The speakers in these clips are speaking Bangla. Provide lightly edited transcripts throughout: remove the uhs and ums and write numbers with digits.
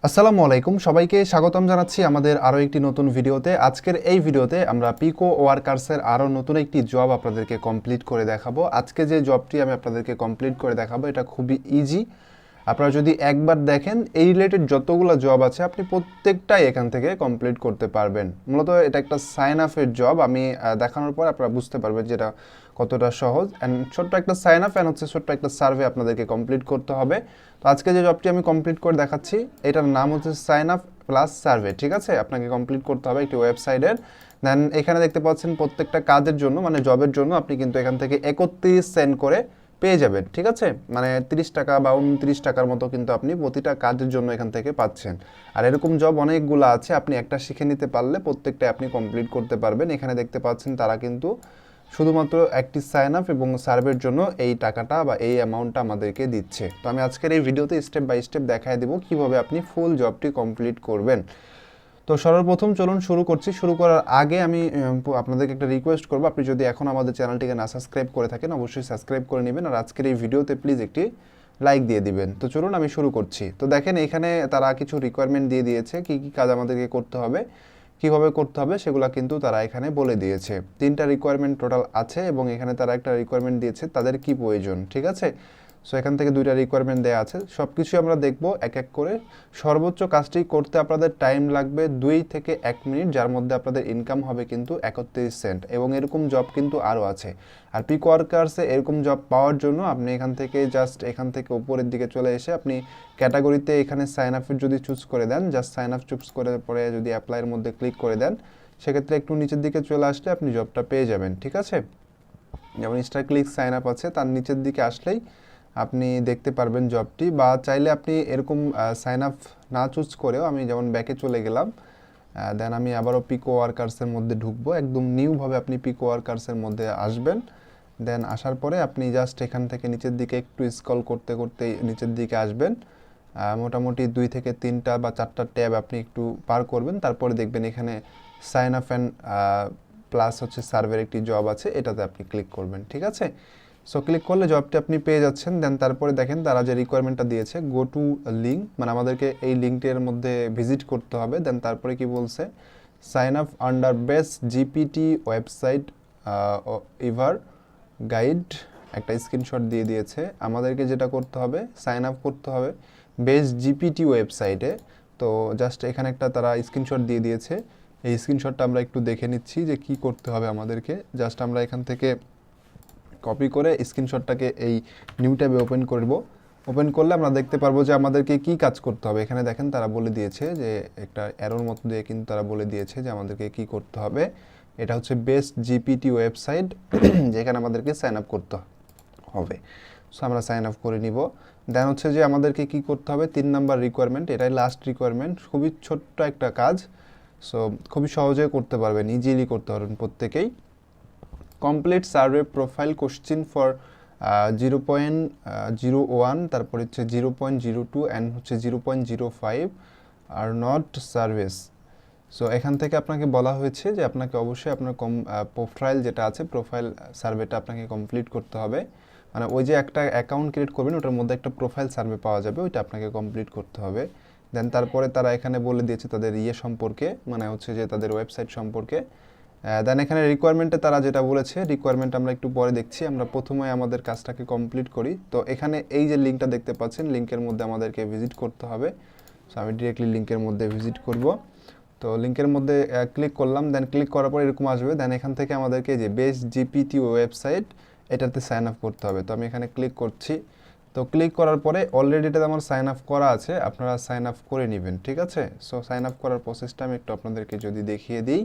আসসালামু আলাইকুম, সবাইকে স্বাগতম জানাচ্ছি আমাদের আরও একটি নতুন ভিডিওতে। আজকের এই ভিডিওতে আমরা পিকো ওয়ার্কার্সের আরও নতুন একটি জব আপনাদেরকে কমপ্লিট করে দেখাবো। আজকে যে জবটি আমি আপনাদেরকে কমপ্লিট করে দেখাবো এটা খুবই ইজি। আপনারা যদি একবার দেখেন এই রিলেটেড যতগুলো জব আছে আপনি প্রত্যেকটাই এখান থেকে কমপ্লিট করতে পারবেন। মূলত এটা একটা সাইন আপের জব। আমি দেখানোর পর আপনারা বুঝতে পারবেন যেটা কতটা সহজ। অ্যান্ড ছোট্ট একটা সাইন আপ অ্যান্ড হচ্ছে ছোট্ট একটা সার্ভে আপনাদেরকে কমপ্লিট করতে হবে। তো আজকে যে জবটি আমি কমপ্লিট করে দেখাচ্ছি এটার নাম হচ্ছে সাইন আপ প্লাস সার্ভে। ঠিক আছে, আপনাকে কমপ্লিট করতে হবে একটি ওয়েবসাইটের। দেন এখানে দেখতে পাচ্ছেন প্রত্যেকটা কাজের জন্য মানে জবের জন্য আপনি কিন্তু এখান থেকে 31 সেন্ট করে পেয়ে যাবেন। ঠিক আছে, মানে 30 টাকা বা 29 টাকার মতো কিন্তু আপনি প্রতিটা কাজের জন্য এখান থেকে পাচ্ছেন। আর এরকম জব অনেকগুলো আছে, আপনি একটা শিখে নিতে পারলে প্রত্যেকটা আপনি কমপ্লিট করতে পারবেন। এখানে দেখতে পাচ্ছেন তারা কিন্তু শুধুমাত্র একটি সাইন আপ এবং সার্ভের জন্য এই টাকাটা বা এই অ্যামাউন্টটা আমাদেরকে দিচ্ছে। তো আমি আজকের এই ভিডিওতে স্টেপ বাই স্টেপ দেখায় দেবো কীভাবে আপনি ফুল জবটি কমপ্লিট করবেন। তো সর্বপ্রথম চলুন শুরু করছি। শুরু করার আগে আমি আপনাদেরকে একটা রিকোয়েস্ট করবো, আপনি যদি এখন আমাদের চ্যানেলটিকে না সাবস্ক্রাইব করে থাকেন অবশ্যই সাবস্ক্রাইব করে নেবেন, আর আজকের এই ভিডিওতে প্লিজ একটি লাইক দিয়ে দিবেন। তো চলুন আমি শুরু করছি। তো দেখেন এখানে তারা কিছু রিকোয়ারমেন্ট দিয়ে দিয়েছে, কী কী কাজ আমাদেরকে করতে হবে, কীভাবে করতে হবে সেগুলো কিন্তু তারা এখানে বলে দিয়েছে। 3টা রিকোয়ারমেন্ট টোটাল আছে এবং এখানে তারা একটা রিকোয়ারমেন্ট দিয়েছে তাদের কি প্রয়োজন। ঠিক আছে, সো এখান থেকে 2টা রিকোয়ারমেন্ট দেওয়া আছে, সব কিছুই আমরা দেখব এক এক করে। সর্বোচ্চ কাজটি করতে আপনাদের টাইম লাগবে 2 থেকে 1 মিনিট, যার মধ্যে আপনাদের ইনকাম হবে কিন্তু 31 সেন্ট। এবং এরকম জব কিন্তু আরও আছে। আর পিক ওয়ার্কার্সে এরকম জব পাওয়ার জন্য আপনি এখান থেকে জাস্ট এখান থেকে উপরের দিকে চলে এসে আপনি ক্যাটাগরিতে এখানে সাইন আপের যদি চুজ করে দেন, জাস্ট সাইন আপ চুজ করে পরে যদি অ্যাপ্লাইয়ের মধ্যে ক্লিক করে দেন, সেক্ষেত্রে একটু নিচের দিকে চলে আসলে আপনি জবটা পেয়ে যাবেন। ঠিক আছে, যেমন স্টার ক্লিক সাইন আপ আছে তার নিচের দিকে আসলেই আপনি দেখতে পারবেন জবটি। বা চাইলে আপনি এরকম সাইন আপ না চুজ করেও, আমি যেমন ব্যাকে চলে গেলাম, দেন আমি আবারও পিকো ওয়ার্কার্সের মধ্যে ঢুকবো। একদম নিউভাবে আপনি পিকো ওয়ার্কার্সের মধ্যে আসবেন। দেন আসার পরে আপনি জাস্ট এখান থেকে নিচের দিকে একটু স্ক্রল করতে করতে নিচের দিকে আসবেন। মোটামুটি 2 থেকে 3টা বা 4টা ট্যাব আপনি একটু পার করবেন, তারপরে দেখবেন এখানে সাইন আপ অ্যান্ড প্লাস হচ্ছে সার্ভের একটি জব আছে, এটাতে আপনি ক্লিক করবেন। ঠিক আছে, সো ক্লিক করলে জবটি আপনি পেয়ে যাচ্ছেন। দেন তারপরে দেখেন তারা যে রিকোয়ারমেন্টটা দিয়েছে গো টু লিঙ্ক, মানে আমাদেরকে এই লিঙ্কটির মধ্যে ভিজিট করতে হবে। দেন তারপরে কি বলছে, sign up under best GPT website ever guide, একটা স্ক্রিনশট দিয়ে দিয়েছে। আমাদেরকে যেটা করতে হবে সাইন আপ করতে হবে বেস্ট জিপিটি ওয়েবসাইটে। তো জাস্ট এখানে একটা তারা স্ক্রিনশট দিয়ে দিয়েছে, এই স্ক্রিনশটটা আমরা একটু দেখে নিচ্ছি যে কি করতে হবে আমাদেরকে। জাস্ট আমরা এখান থেকে কপি করে স্ক্রিনশটটাকে এই নিউ ট্যাবে ওপেন করব। ওপেন করলে আমরা দেখতে পারবো যে আমাদেরকে কি কাজ করতে হবে। এখানে দেখেন তারা বলে দিয়েছে যে একটা অ্যারোর মতো দিয়ে কিন্তু তারা বলে দিয়েছে যে আমাদেরকে কি করতে হবে। এটা হচ্ছে বেস্ট জিপিটি ওয়েবসাইট, যেখানে আমাদেরকে সাইন আপ করতে হবে। সো আমরা সাইন আপ করে নিব। দেন হচ্ছে যে আমাদেরকে কি করতে হবে, 3 নাম্বার রিকোয়ারমেন্ট, এটাই লাস্ট রিকোয়ারমেন্ট। খুবই ছোট্ট একটা কাজ, সো খুবই সহজে করতে পারবেন, ইজিলি করতে পারবেন প্রত্যেকেই। Complete survey profile question for 0.01, তারপর হচ্ছে 0.02 অ্যান্ড হচ্ছে 0.05 আর নট সার্ভিস। সো এখান থেকে আপনাকে বলা হয়েছে যে আপনাকে অবশ্যই আপনার প্রোফাইল যেটা আছে প্রোফাইল সার্ভেটা আপনাকে কমপ্লিট করতে হবে। মানে ওই যে একটা অ্যাকাউন্ট ক্রিয়েট করবেন ওটার মধ্যে একটা প্রোফাইল সার্ভে পাওয়া যাবে, ওইটা আপনাকে কমপ্লিট করতে হবে। দেন তারপরে তারা এখানে বলে দিয়েছে তাদের সম্পর্কে, মানে হচ্ছে যে তাদের ওয়েবসাইট সম্পর্কে। দেন এখানে রিকোয়ারমেন্টে তারা যেটা বলেছে, রিকোয়ারমেন্ট আমরা একটু পরে দেখছি, আমরা প্রথমে আমাদের কাজটাকে কমপ্লিট করি। তো এখানে এই যে লিঙ্কটা দেখতে পাচ্ছেন, লিঙ্কের মধ্যে আমাদেরকে ভিজিট করতে হবে। সো আমি ডিরেক্টলি লিঙ্কের মধ্যে ভিজিট করব। তো লিঙ্কের মধ্যে ক্লিক করলাম, দেন ক্লিক করার পর এরকম আসবে। দেন এখান থেকে আমাদেরকে যে বেস্ট জিপিটি ওয়েবসাইট এটাতে সাইন আপ করতে হবে। তো আমি এখানে ক্লিক করছি। তো ক্লিক করার পরে অলরেডি এটাতে আমার সাইন আপ করা আছে, আপনারা সাইন আপ করে নেবেন। ঠিক আছে, সো সাইন আপ করার প্রসেসটা আমি একটু আপনাদেরকে যদি দেখিয়ে দিই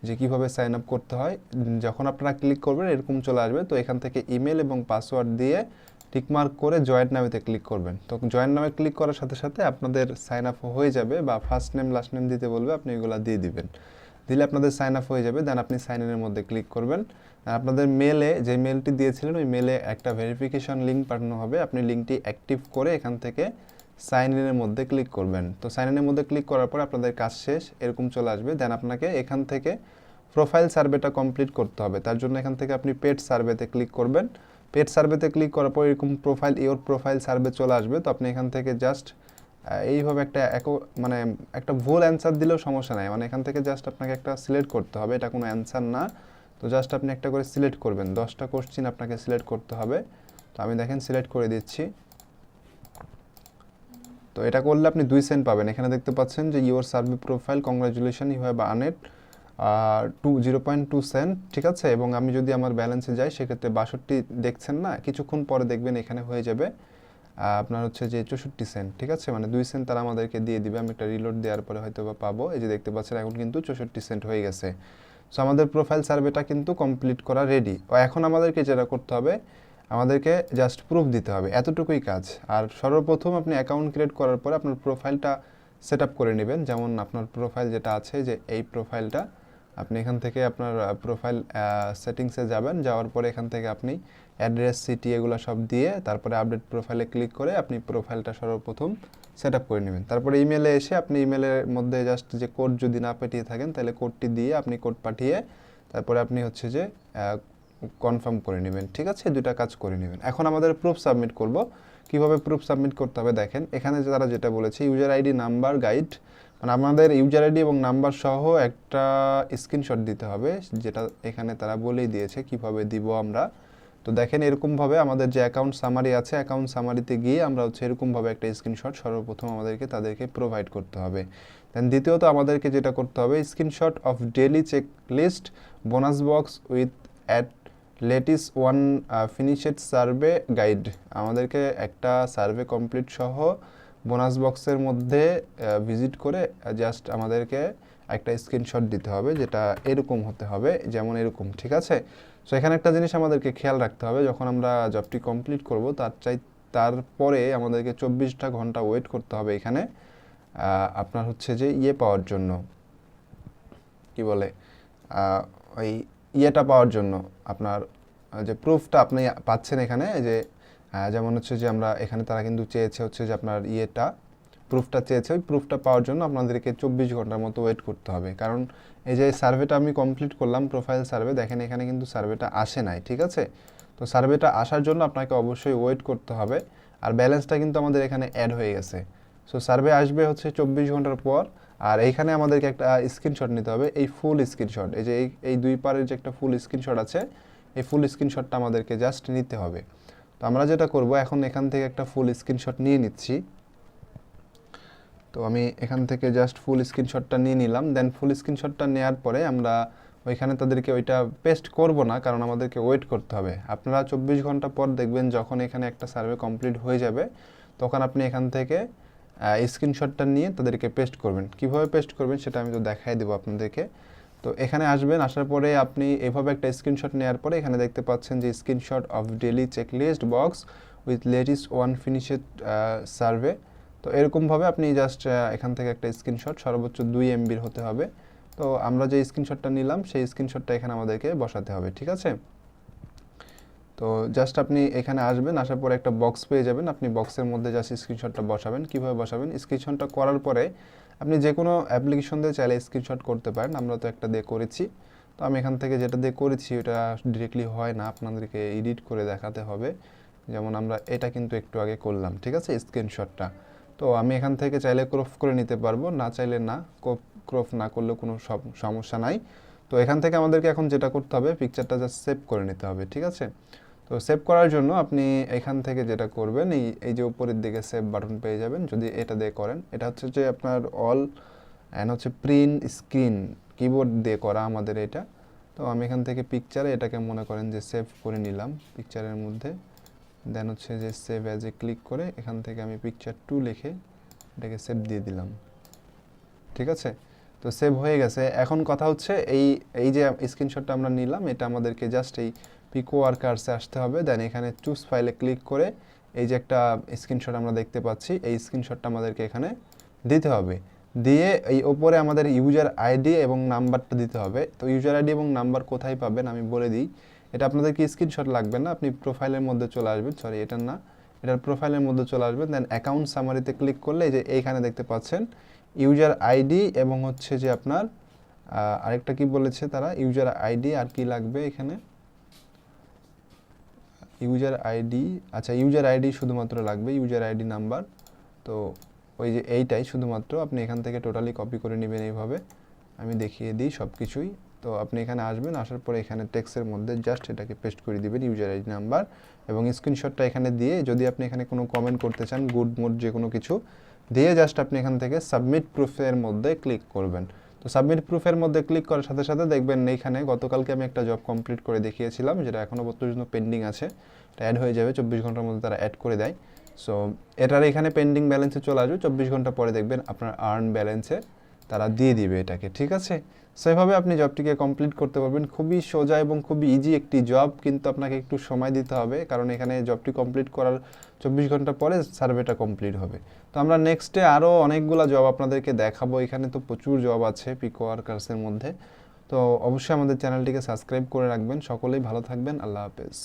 যে কীভাবে সাইন আপ করতে হয়। যখন আপনারা ক্লিক করবেন এরকম চলে আসবে। তো এখান থেকে ইমেল এবং পাসওয়ার্ড দিয়ে টিকমার্ক করে জয়েন্ট নামেতে ক্লিক করবেন। তো জয়েন্ট নামে ক্লিক করার সাথে সাথে আপনাদের সাইন আপ হয়ে যাবে, বা ফার্স্ট নেম লাস্ট নেম দিতে বলবে, আপনি এগুলো দিয়ে দিবেন। দিলে আপনাদের সাইন আপ হয়ে যাবে। দেন আপনি সাইন ইনের মধ্যে ক্লিক করবেন। আপনাদের মেলে যে মেলটি দিয়েছিলেন ওই মেলে একটা ভেরিফিকেশন লিঙ্ক পাঠানো হবে, আপনি লিঙ্কটি অ্যাক্টিভ করে এখান থেকে সাইন ইনের মধ্যে ক্লিক করবেন। তো সাইন ইনের মধ্যে ক্লিক করার পর আপনাদের কাজ শেষ, এরকম চলে আসবে। দেন আপনাকে এখান থেকে প্রোফাইল সার্ভেটা কমপ্লিট করতে হবে। তার জন্য এখান থেকে আপনি পেড সার্ভেতে ক্লিক করবেন। পেড সার্ভেতে ক্লিক করার পর এরকম ইওর প্রোফাইল সার্ভে চলে আসবে। তো আপনি এখান থেকে জাস্ট এইভাবে মানে একটা ভুল অ্যান্সার দিলেও সমস্যা নাই, মানে এখান থেকে জাস্ট আপনাকে একটা সিলেক্ট করতে হবে, এটা কোনো অ্যান্সার না। তো জাস্ট আপনি একটা করে সিলেক্ট করবেন, 10টা কোশ্চিন আপনাকে সিলেক্ট করতে হবে। তো আমি দেখেন সিলেক্ট করে দিচ্ছি। তো এটা করলে আপনি 2 সেন্ট পাবেন। এখানে দেখতে পাচ্ছেন যে your survey profile, congratulation, you have earned 0.2 cent, ঠিক আছে। এবং আমি যদি আমার ব্যালেন্সে যাই সেক্ষেত্রে 62 দেখছেন না, কিছুক্ষণ পরে দেখবেন এখানে হয়ে যাবে আপনার হচ্ছে যে 64 সেন্ট, ঠিক আছে। মানে 2 সেন্ট তারা আমাদেরকে দিয়ে দিবে। আমি একটা রিলোড দেওয়ার পরে হয়তো বা পাবো। এই যে দেখতে পাচ্ছেন এখন কিন্তু 64 সেন্ট হয়ে গেছে। সো আমাদের প্রোফাইল সার্ভেটা কিন্তু কমপ্লিট করা রেডি। ও এখন আমাদেরকে যেটা করতে হবে, আমাদেরকে জাস্ট প্রুফ দিতে হবে, এতটুকুই কাজ। আর সর্বপ্রথম আপনি অ্যাকাউন্ট ক্রিয়েট করার পরে আপনার প্রোফাইলটা সেট আপ করে নেবেন। যেমন আপনার প্রোফাইল যেটা আছে, যে এই প্রোফাইলটা আপনি এখান থেকে আপনার প্রোফাইল সেটিংসে যাবেন, যাওয়ার পরে এখান থেকে আপনি অ্যাড্রেস, সিটি এগুলো সব দিয়ে তারপরে আপডেট প্রোফাইলে ক্লিক করে আপনি প্রোফাইলটা সর্বপ্রথম সেট আপ করে নেবেন। তারপরে ইমেলে এসে আপনি ইমেলের মধ্যে জাস্ট যে কোড যদি না পাঠিয়ে থাকেন তাহলে কোডটি দিয়ে আপনি কোড পাঠিয়ে তারপরে আপনি হচ্ছে যে কনফার্ম করে নেবেন, ঠিক আছে। দুটা কাজ করে নেবেন। এখন আমাদের প্রুফ সাবমিট করব। কিভাবে প্রুফ সাবমিট করতে হবে দেখেন, এখানে তারা যেটা বলেছে ইউজার আইডি, নাম্বার, গাইড, মানে আমাদের ইউজার আইডি এবং নাম্বার সহ একটা স্ক্রিনশট দিতে হবে, যেটা এখানে তারা বলেই দিয়েছে কিভাবে দিব আমরা। তো দেখেন এরকমভাবে আমাদের যে অ্যাকাউন্ট সামারি আছে, অ্যাকাউন্ট সামারিতে গিয়ে আমরা হচ্ছে এরকমভাবে একটা স্ক্রিনশট সর্বপ্রথম আমাদেরকে তাদেরকে প্রোভাইড করতে হবে। দেন দ্বিতীয়ত আমাদেরকে যেটা করতে হবে, screenshot of daily check list, bonus box with at latest one finished survey guide. আমাদেরকে একটা সার্ভে কমপ্লিট সহ বোনাস বক্সের মধ্যে ভিজিট করে জাস্ট আমাদেরকে একটা স্ক্রিনশট দিতে হবে, যেটা এরকম হতে হবে, যেমন এরকম, ঠিক আছে। সো এখানে একটা জিনিস আমাদেরকে খেয়াল রাখতে হবে, যখন আমরা জবটি কমপ্লিট করব তারপরে আমাদেরকে 24টা ঘন্টা ওয়েট করতে হবে এখানে আপনার হচ্ছে যে পাওয়ার জন্য, কি বলে ওই ইয়েটা পাওয়ার জন্য, আপনার যে প্রুফটা আপনি পাচ্ছেন এখানে, যে যেমন হচ্ছে যে আমরা এখানে তারা কিন্তু চেয়েছে হচ্ছে যে আপনার প্রুফটা চেয়েছে, ওই প্রুফটা পাওয়ার জন্য আপনাদেরকে 24 ঘন্টার মতো ওয়েট করতে হবে। কারণ এই যে সার্ভেটা আমি কমপ্লিট করলাম, প্রোফাইল সার্ভে, দেখেন এখানে কিন্তু সার্ভেটা আসে নাই, ঠিক আছে। তো সার্ভেটা আসার জন্য আপনাকে অবশ্যই ওয়েট করতে হবে। আর ব্যালেন্সটা কিন্তু আমাদের এখানে অ্যাড হয়ে গেছে। সো সার্ভে আসবে হচ্ছে 24 ঘন্টার পর। আর এইখানে আমাদেরকে একটা স্ক্রিনশট নিতে হবে, এই ফুল স্ক্রিনশট, এই যে এই দুই পারের যে একটা ফুল স্ক্রিনশট আছে, এই ফুল স্ক্রিনশটটা আমাদেরকে জাস্ট নিতে হবে। তো আমরা যেটা করব, এখন এখান থেকে একটা ফুল স্ক্রিনশট নিয়ে নিচ্ছি। তো আমি এখান থেকে জাস্ট ফুল স্ক্রিনশটটা নিয়ে নিলাম। দেন ফুল স্ক্রিনশটটা নেওয়ার পরে আমরা ওইখানে তাদেরকে ওইটা পেস্ট করব না, কারণ আমাদেরকে ওয়েট করতে হবে। আপনারা 24 ঘন্টা পর দেখবেন যখন এখানে একটা সার্ভে কমপ্লিট হয়ে যাবে, তখন আপনি এখান থেকে স্ক্রিনশটটা নিয়ে তাদেরকে পেস্ট করবেন। কিভাবে পেস্ট করবেন সেটা আমি তো দেখাই দেবো আপনাদেরকে। তো এখানে আসবেন, আসার পরে আপনি এভাবে একটা স্ক্রিনশট নেওয়ার পরে এখানে দেখতে পাচ্ছেন যে screenshot of daily checklist box with latest one finished survey. তো এরকমভাবে আপনি জাস্ট এখান থেকে একটা স্ক্রিনশট সর্বোচ্চ 2 MBর হতে হবে। তো আমরা যে স্ক্রিনশটটা নিলাম সেই স্ক্রিনশটটা এখানে আমাদেরকে বসাতে হবে, ঠিক আছে। তো জাস্ট আপনি এখানে আসবেন, আসার পরে একটা বক্স পেয়ে যাবেন, আপনি বক্সের মধ্যে জাস্ট স্ক্রিনশটটা বসাবেন। কীভাবে বসাবেন, স্ক্রিনশটটা করার পরে আপনি যে কোনো অ্যাপ্লিকেশন দিয়ে চাইলে স্ক্রিনশট করতে পারেন। আমরা তো একটা দিয়ে করেছি, তো আমি এখান থেকে যেটা দিয়ে করেছি ওটা ডিরেক্টলি হয় না, আপনাদেরকে এডিট করে দেখাতে হবে। যেমন আমরা এটা কিন্তু একটু আগে করলাম, ঠিক আছে, স্ক্রিনশটটা। তো আমি এখান থেকে চাইলে ক্রপ করে নিতে পারবো, না চাইলে না, ক্রপ না করলেও কোনো সমস্যা নাই। তো এখান থেকে আমাদেরকে এখন যেটা করতে হবে, পিকচারটা জাস্ট সেভ করে নিতে হবে, ঠিক আছে। তো সেভ করার জন্য আপনি এখান থেকে যেটা করবেন, এই যে উপরের দিকে সেভ বাটন পেয়ে যাবেন, যদি এটা দিয়ে করেন, এটা হচ্ছে যে আপনার অল অ্যান্ড হচ্ছে প্রিন্ট স্ক্রিন কিবোর্ড দিয়ে করা আমাদের এটা। তো আমি এখান থেকে পিকচারে এটাকে মনে করেন যে সেভ করে নিলাম পিকচারের মধ্যে। দেন হচ্ছে যে সেভ অ্যাজে ক্লিক করে এখান থেকে আমি পিকচার 2 লিখে এটাকে সেভ দিয়ে দিলাম, ঠিক আছে। তো সেভ হয়ে গেছে। এখন কথা হচ্ছে এই যে স্ক্রিনশটটা আমরা নিলাম, এটা আমাদেরকে জাস্ট এই পিকো ওয়ার্কার্সে আসতে হবে। দেন এখানে চুজ ফাইলে ক্লিক করে এই যে একটা স্ক্রিনশট আমরা দেখতে পাচ্ছি, এই স্ক্রিনশটটা আমাদেরকে এখানে দিতে হবে। দিয়ে এই ওপরে আমাদের ইউজার আইডি এবং নাম্বারটা দিতে হবে। তো ইউজার আইডি এবং নাম্বার কোথায় পাবেন আমি বলে দিই। এটা আপনাদেরকে স্ক্রিনশট লাগবে না, আপনি প্রোফাইলের মধ্যে চলে আসবেন, সরি এটা না, এটার প্রোফাইলের মধ্যে চলে আসবেন। দেন অ্যাকাউন্ট সামারিতে ক্লিক করলে এই যে এইখানে দেখতে পাচ্ছেন ইউজার আইডি এবং হচ্ছে যে আপনার আরেকটা কি বলেছে তারা, ইউজার আইডি আর কি লাগবে এখানে, ইউজার আইডি, আচ্ছা ইউজার আইডি শুধুমাত্র লাগবে, ইউজার আইডি নাম্বার। তো ওই যে এইটাই শুধুমাত্র আপনি এখান থেকে টোটালি কপি করে নেবেন এইভাবে। আমি দেখিয়ে দিই সব কিছুই। তো আপনি এখানে আসবেন, আসার পরে এখানে টেক্সটের মধ্যে জাস্ট এটাকে পেস্ট করে দিবেন, ইউজার আইডি নাম্বার এবং স্ক্রিনশটটা এখানে দিয়ে, যদি আপনি এখানে কোনো কমেন্ট করতে চান, গুড মুড যে কোনো কিছু দিয়ে জাস্ট আপনি এখান থেকে সাবমিট প্রুফের মধ্যে ক্লিক করবেন। তো সাবমিট প্রুফের মধ্যে ক্লিক করার সাথে সাথে দেখবেন এইখানে গতকালকে আমি একটা জব কমপ্লিট করে দেখিয়েছিলাম, যেটা এখনও পর্যন্ত পেন্ডিং আছে, এটা অ্যাড হয়ে যাবে 24 ঘন্টার মধ্যে, তারা অ্যাড করে দেয়। সো এটার এখানে পেন্ডিং ব্যালেন্সে চলে আসবে, 24 ঘন্টা পরে দেখবেন আপনার আর্ন ব্যালেন্সে তারা দিয়ে দিবে এটাকে, ঠিক আছে। সেভাবে আপনি জবটিকে কমপ্লিট করতে পারবেন। খুবই সোজা এবং খুবই ইজি একটি জব, কিন্তু আপনাকে একটু সময় দিতে হবে, কারণ এখানে জবটি কমপ্লিট করার 24 ঘন্টা পরে সার্ভেটা কমপ্লিট হবে। তো আমরা নেক্সটে আরও অনেকগুলো জব আপনাদেরকে দেখাবো। এখানে তো প্রচুর জব আছে পিকো ওয়ার্কার্সের মধ্যে। তো অবশ্যই আমাদের চ্যানেলটিকে সাবস্ক্রাইব করে রাখবেন। সকলেই ভালো থাকবেন। আল্লাহ হাফেজ।